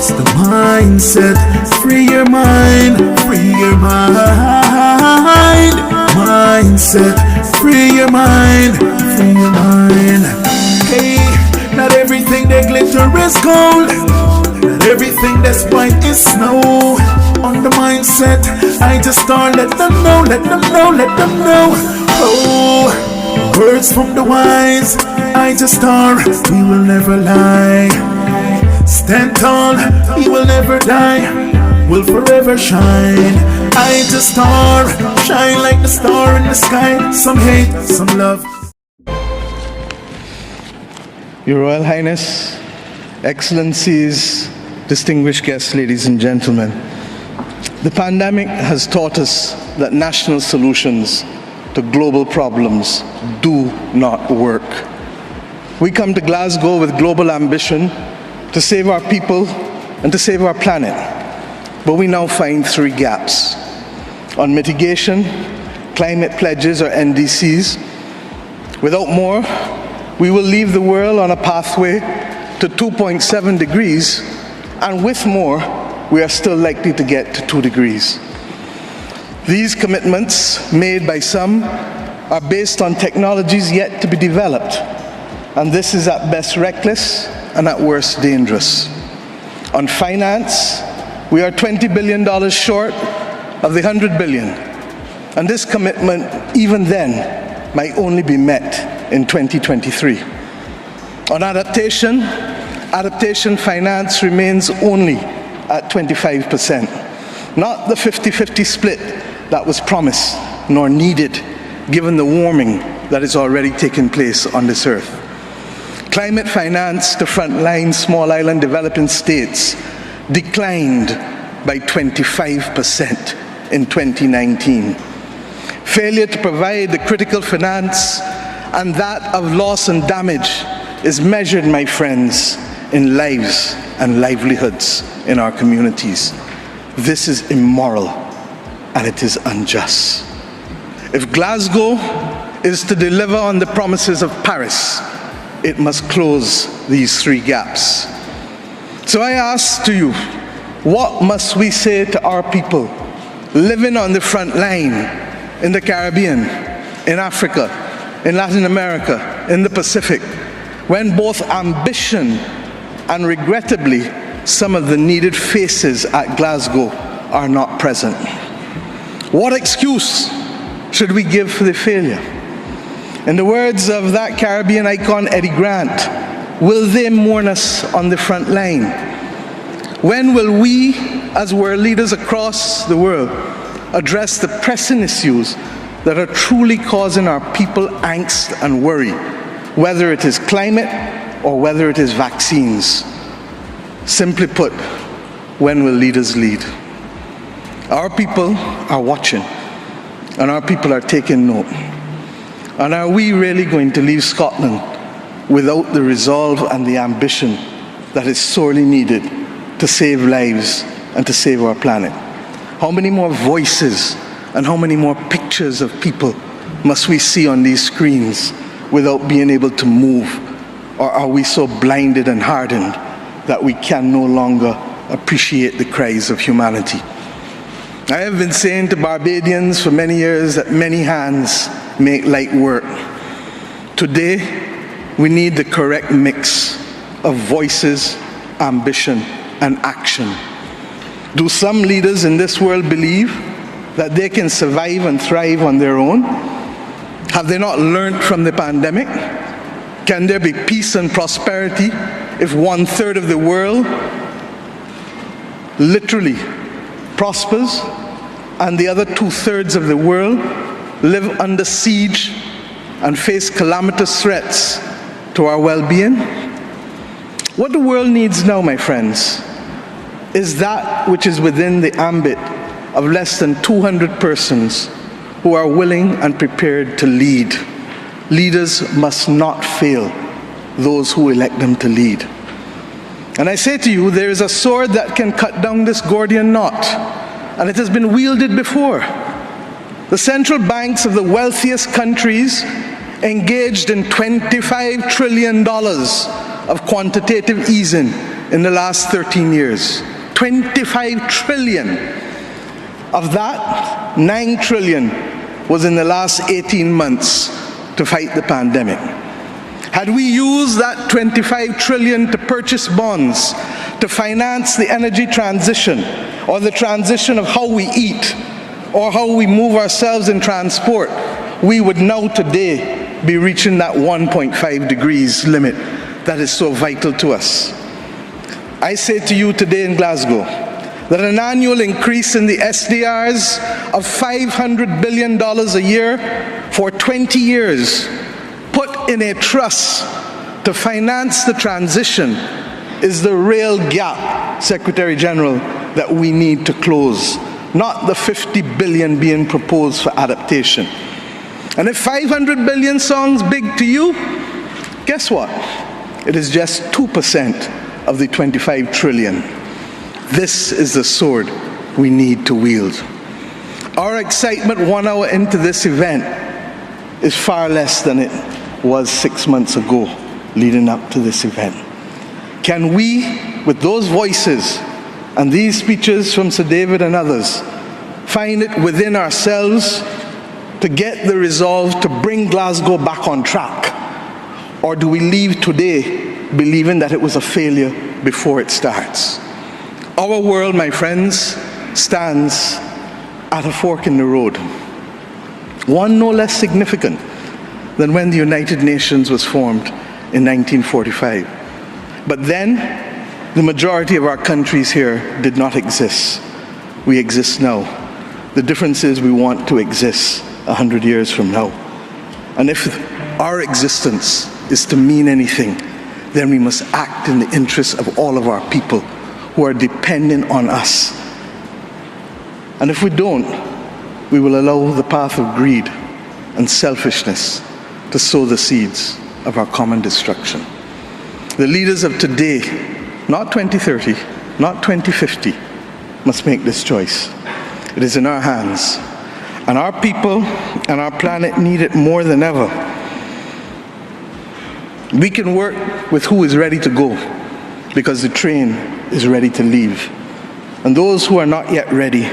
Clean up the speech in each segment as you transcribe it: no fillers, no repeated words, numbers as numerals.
It's the mindset. Free your mind, free your mind. Mindset, free your mind, free your mind. Hey, not everything that glitter is gold. Not everything that's white is snow. On the mindset, I just start let them know, let them know, let them know. Oh, words from the wise, I just start, we will never lie. Stand tall, we will never die, will forever shine. I just star, shine like the star in the sky. Some hate, some love. Your Royal Highness, Excellencies, distinguished guests, ladies and gentlemen, the pandemic has taught us that national solutions to global problems do not work. We come to Glasgow with global ambition to save our people and to save our planet, but we now find three gaps. On mitigation, climate pledges or NDCs. Without more, we will leave the world on a pathway to 2.7 degrees, and with more, we are still likely to get to 2 degrees. These commitments, made by some, are based on technologies yet to be developed, and this is at best reckless and at worst dangerous. On finance, we are $20 billion short of the $100 billion, and this commitment, even then, might only be met in 2023. On adaptation, adaptation finance remains only at 25%, not the 50-50 split that was promised nor needed given the warming that is already taking place on this earth. Climate finance to frontline small island developing states declined by 25% in 2019. Failure to provide the critical finance and that of loss and damage is measured, my friends, in lives and livelihoods in our communities. This is immoral and it is unjust. If Glasgow is to deliver on the promises of Paris, it must close these three gaps. So I ask to you, what must we say to our people living on the front line in the Caribbean, in Africa, in Latin America, in the Pacific, when both ambition and regrettably some of the needed faces at Glasgow are not present? What excuse should we give for the failure? In the words of that Caribbean icon Eddie Grant, will they mourn us on the front line? When will we, as world leaders across the world, address the pressing issues that are truly causing our people angst and worry, whether it is climate or whether it is vaccines? Simply put, when will leaders lead? Our people are watching, and our people are taking note. And are we really going to leave Scotland without the resolve and the ambition that is sorely needed to save lives and to save our planet? How many more voices and how many more pictures of people must we see on these screens without being able to move? Or are we so blinded and hardened that we can no longer appreciate the cries of humanity? I have been saying to Barbadians for many years that many hands make light work. Today, we need the correct mix of voices, ambition, and action. Do some leaders in this world believe that they can survive and thrive on their own? Have they not learned from the pandemic? Can there be peace and prosperity if 1/3 of the world literally prospers and the other 2/3 of the world live under siege and face calamitous threats to our well-being? What the world needs now, my friends, is that which is within the ambit of less than 200 persons who are willing and prepared to lead. Leaders must not fail those who elect them to lead. And I say to you, there is a sword that can cut down this Gordian knot, and it has been wielded before. The central banks of the wealthiest countries engaged in $25 trillion of quantitative easing in the last 13 years. 25 trillion. Of that, 9 trillion was in the last 18 months to fight the pandemic. Had we used that 25 trillion to purchase bonds, to finance the energy transition, or the transition of how we eat, or how we move ourselves in transport, we would now today be reaching that 1.5 degrees limit that is so vital to us. I say to you today in Glasgow that an annual increase in the SDRs of $500 billion a year for 20 years, put in a trust to finance the transition, is the real gap, Secretary General, that we need to close, not the 50 billion being proposed for adaptation. And if 500 billion sounds big to you, guess what? It is just 2% of the 25 trillion. This is the sword we need to wield. Our excitement 1 hour into this event is far less than it was 6 months ago leading up to this event. Can we, with those voices and these speeches from Sir David and others, find it within ourselves to get the resolve to bring Glasgow back on track? Or do we leave today believing that it was a failure before it starts? Our world, my friends, stands at a fork in the road. One no less significant than when the United Nations was formed in 1945. But then, the majority of our countries here did not exist. We exist now. The difference is we want to exist 100 years from now. And if our existence is to mean anything, then we must act in the interests of all of our people who are dependent on us. And if we don't, we will allow the path of greed and selfishness to sow the seeds of our common destruction. The leaders of today, not 2030, not 2050, must make this choice. It is in our hands. And our people and our planet need it more than ever. We can work with who is ready to go, because the train is ready to leave. And those who are not yet ready,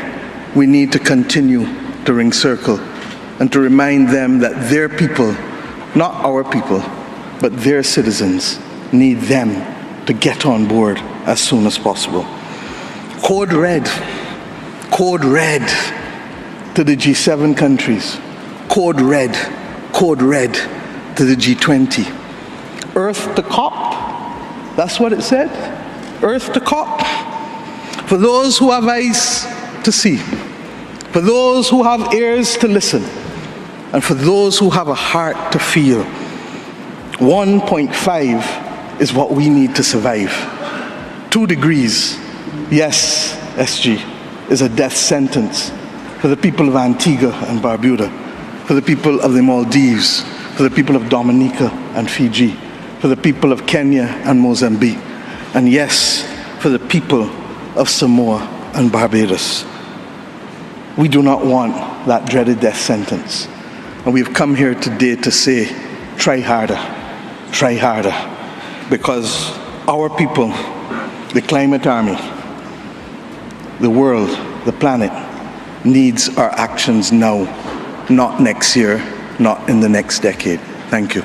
we need to continue to ring circle and to remind them that their people, not our people, but their citizens, need them to get on board as soon as possible. Code red to the G7 countries. Code red to the G20. Earth to COP, that's what it said. Earth to COP. For those who have eyes to see, for those who have ears to listen, and for those who have a heart to feel, 1.5 is what we need to survive. 2 degrees, yes, SG, is a death sentence for the people of Antigua and Barbuda, for the people of the Maldives, for the people of Dominica and Fiji, for the people of Kenya and Mozambique, and yes, for the people of Samoa and Barbados. We do not want that dreaded death sentence. And we've come here today to say, try harder, because our people, the climate army, the world, the planet, needs our actions now, not next year, not in the next decade. Thank you.